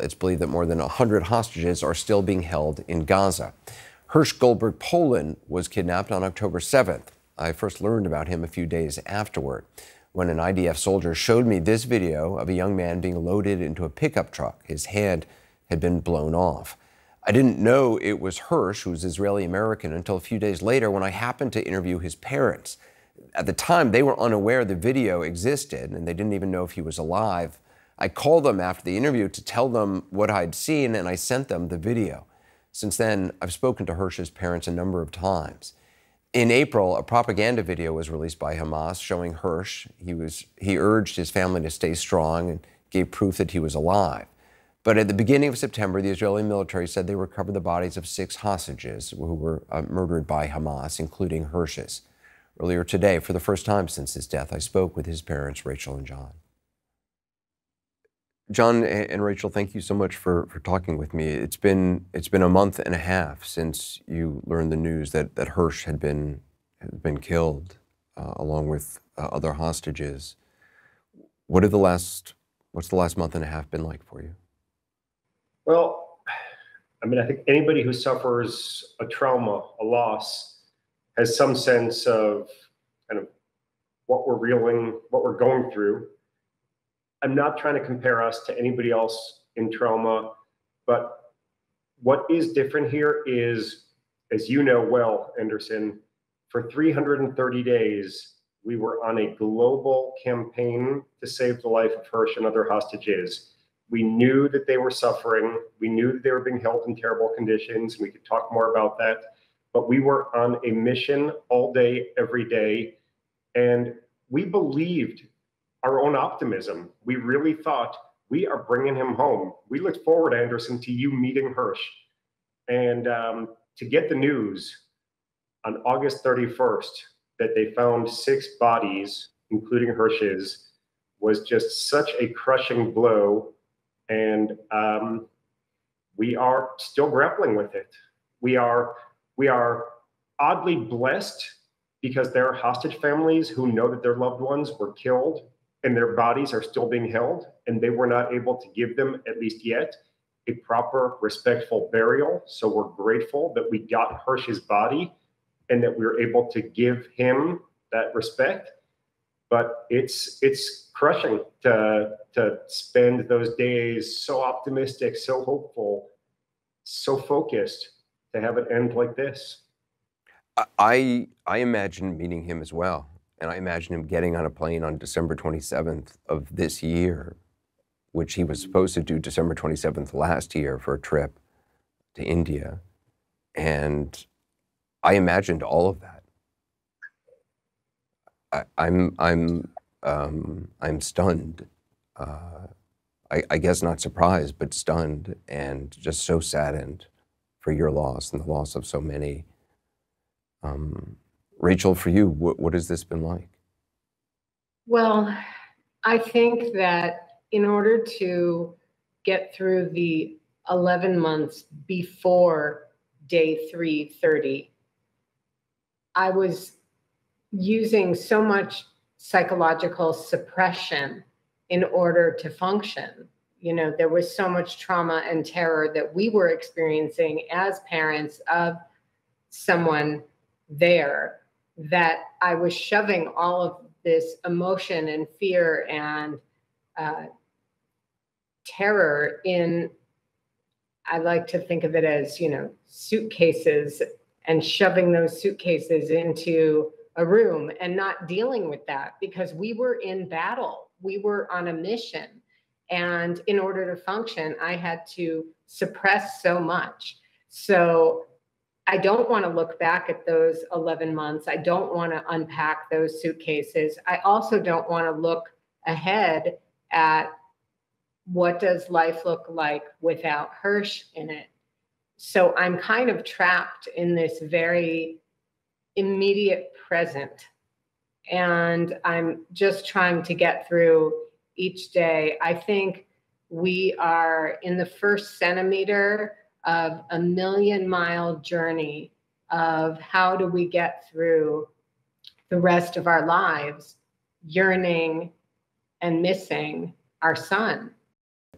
It's believed that more than 100 hostages are still being held in Gaza. Hersh Goldberg Poland was kidnapped on October 7th. I first learned about him a few days afterward, when an IDF soldier showed me this video of a young man being loaded into a pickup truck. His hand had been blown off. I didn't know it was Hersh, who's Israeli-American, until a few days later when I happened to interview his parents. At the time, they were unaware the video existed, and they didn't even know if he was alive. I called them after the interview to tell them what I'd seen, and I sent them the video. Since then, I've spoken to Hersh's parents a number of times. In April, a propaganda video was released by Hamas showing Hersh. He urged his family to stay strong and gave proof that he was alive. But at the beginning of September, the Israeli military said they recovered the bodies of 6 hostages who were murdered by Hamas, including Hersh's. Earlier today, for the first time since his death, I spoke with his parents, Rachel and John. John and Rachel, thank you so much for talking with me. It's been a month and a half since you learned the news that Hersh had been killed, along with other hostages. What's the last month and a half been like for you? Well, I mean, I think anybody who suffers a trauma, a loss, has some sense of kind of what we're going through. I'm not trying to compare us to anybody else in trauma, but what is different here is, as you know well, Anderson, for 330 days, we were on a global campaign to save the life of Hersh and other hostages. We knew that they were suffering. We knew that they were being held in terrible conditions. We could talk more about that. But we were on a mission all day, every day. And we believed our own optimism. We really thought, we are bringing him home. We looked forward, Anderson, to you meeting Hersh. And to get the news on August 31st that they found 6 bodies, including Hersh's, was just such a crushing blow. And we are still grappling with it. We are oddly blessed because there are hostage families who know that their loved ones were killed and their bodies are still being held, and they were not able to give them, at least yet, a proper, respectful burial. So we're grateful that we got Hersh's body and that we were able to give him that respect. But it's crushing to spend those days so optimistic, so hopeful, so focused, to have it end like this. I imagine meeting him as well. And I imagine him getting on a plane on December 27th of this year, which he was supposed to do December 27th last year for a trip to India. And I imagined all of that. I'm stunned. I guess not surprised, but stunned, and just so saddened for your loss and the loss of so many. Rachel, for you, what has this been like? Well, I think that in order to get through the 11 months before day 330, I was using so much psychological suppression in order to function. You know, there was so much trauma and terror that we were experiencing as parents of someone there, that I was shoving all of this emotion and fear and terror in, I like to think of it as, you know, suitcases, and shoving those suitcases into a room and not dealing with that, because we were in battle. We were on a mission. And in order to function, I had to suppress so much. So I don't want to look back at those 11 months. I don't want to unpack those suitcases. I also don't want to look ahead at what does life look like without Hersh in it. So I'm kind of trapped in this very immediate present. And I'm just trying to get through each day. I think we are in the first centimeter of a 1,000,000-mile journey of how do we get through the rest of our lives yearning and missing our son.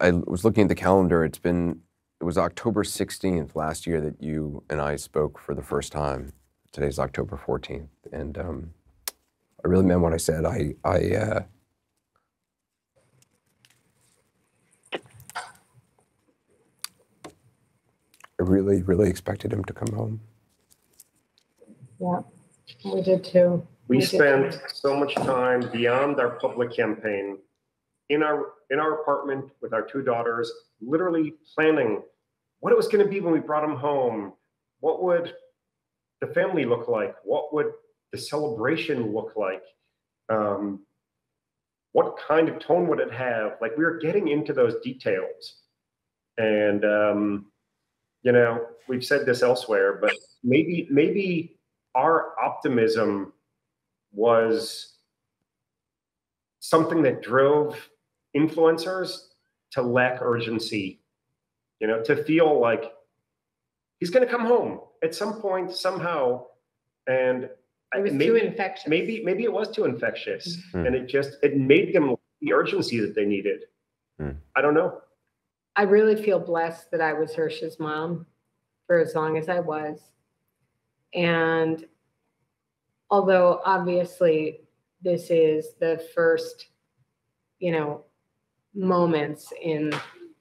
I was looking at the calendar. It was October 16th last year that you and I spoke for the first time. Today's October 14th. And I really meant what I said. I really, really expected him to come home. Yeah, we did too. We spent so much time beyond our public campaign in our apartment with our two daughters, literally planning what it was going to be when we brought him home. What would the family look like? What would the celebration look like? What kind of tone would it have? Like, we were getting into those details. And, you know, we've said this elsewhere, but maybe our optimism was something that drove influencers to lack urgency, you know, to feel like he's going to come home at some point, somehow. And it was too infectious. Maybe it was too infectious, and it made them the urgency that they needed. I don't know. I really feel blessed that I was Hirsch's mom for as long as I was. And although obviously this is the first, you know, moments in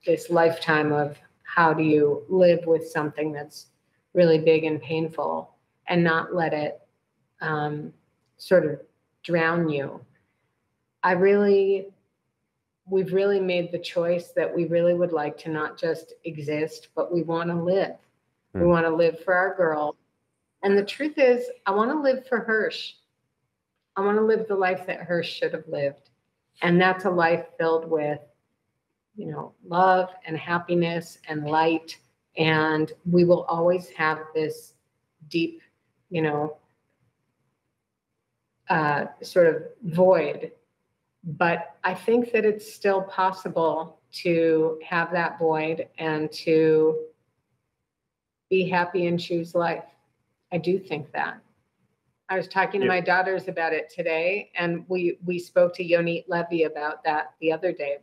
this lifetime of how do you live with something that's really big and painful and not let it sort of drown you. We've really made the choice that we really would like to not just exist, but we want to live. We want to live for our girl. And the truth is, I want to live for Hirsch. I want to live the life that Hirsch should have lived. And that's a life filled with, you know, love and happiness and light. And we will always have this deep, you know, sort of void. But I think that it's still possible to have that void and to be happy and choose life. I do think that. I was talking to my daughters about it today, and we spoke to Yonit Levy about that the other day.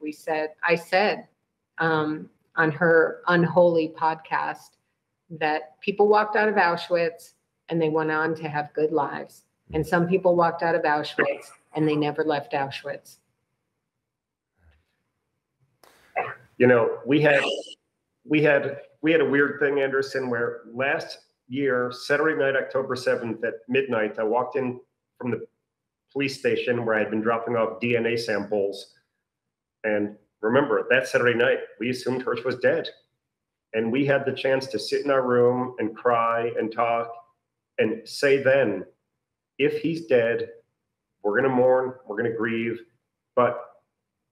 I said on her Unholy podcast that people walked out of Auschwitz and they went on to have good lives. And some people walked out of Auschwitz and they never left Auschwitz. You know, we had a weird thing, Anderson, where last year, Saturday night, October 7th at midnight, I walked in from the police station where I had been dropping off DNA samples. And remember, that Saturday night, we assumed Hirsch was dead. And we had the chance to sit in our room and cry and talk and say then, if he's dead, we're going to mourn, we're going to grieve, but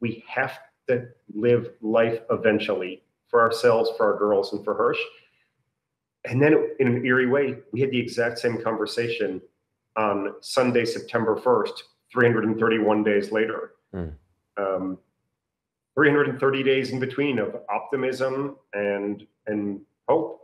we have to live life eventually for ourselves, for our girls, and for Hirsch. And then in an eerie way, we had the exact same conversation on Sunday, September 1st, 331 days later. 330 days in between of optimism and hope.